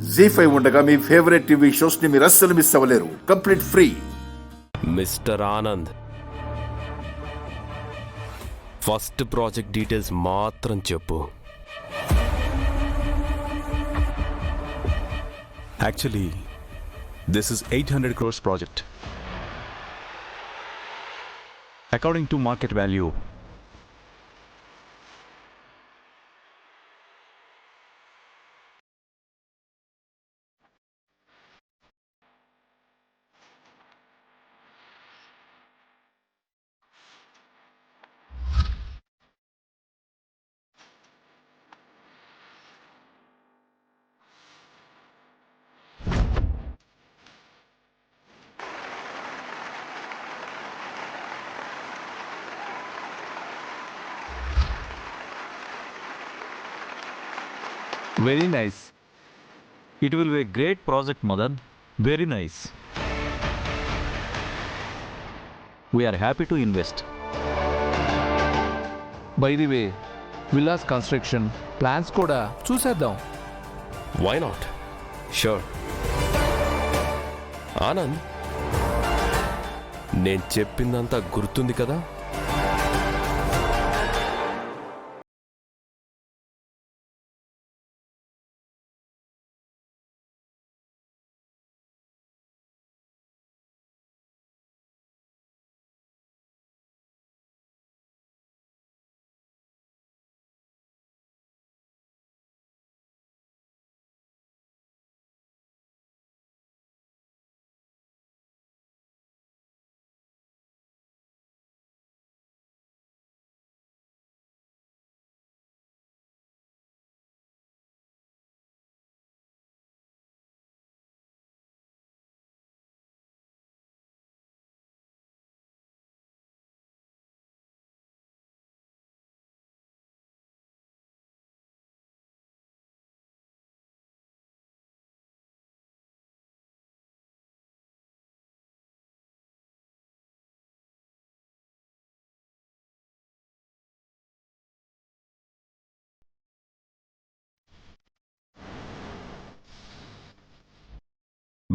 జీ5 ఉండగా మీ favourite TV shows ని మీరు అస్సలు మిస్ అవ్వలేరు. Complete free. Mister Anand, first project details మాత్రం చెప్పు. Actually, this is 800 crores project. According to market value, Very nice. It will be a great project, Madan. Very nice. We are happy to invest. By the way, villas construction plans కూడా చూసేద్దాం. Why not? Sure. Anand, నేను చెప్పిందంతా గుర్తుంది కదా?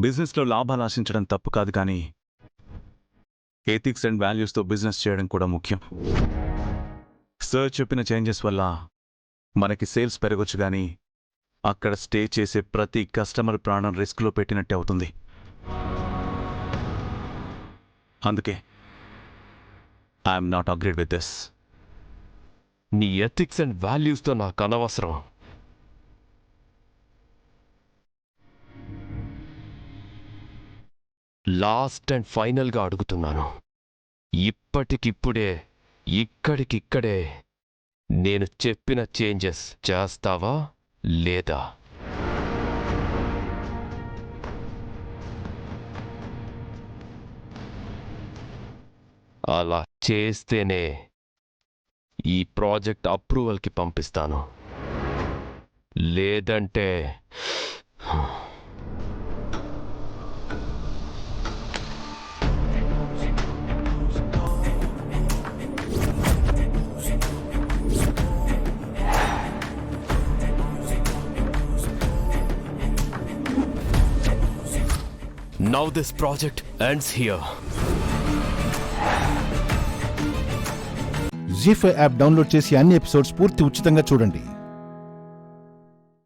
బిజినెస్లో లాభాలు ఆశించడం తప్పు కాదు, కానీ ఎథిక్స్ అండ్ వాల్యూస్తో బిజినెస్ చేయడం కూడా ముఖ్యం. సార్ చెప్పిన చేంజెస్ వల్ల మనకి సేల్స్ పెరగొచ్చు, కానీ అక్కడ స్టే చేసే ప్రతి కస్టమర్ ప్రాణం రిస్క్లో పెట్టినట్టే అవుతుంది. అందుకే I'm not agreed with this. నీ ఎథిక్స్ అండ్ వాల్యూస్తో నాకు అనవసరం. లాస్ట్ అండ్ ఫైనల్గా అడుగుతున్నాను, ఇప్పటికిప్పుడే ఇక్కడికిక్కడే నేను చెప్పిన చేంజెస్ చేస్తావా లేదా? అలా చేస్తేనే ఈ ప్రాజెక్ట్ అప్రూవల్కి పంపిస్తాను. లేదంటే now this project ends here. ZEE5 app download చేసి అన్ని ఎపిసోడ్స్ పూర్తి ఉచితంగా చూడండి.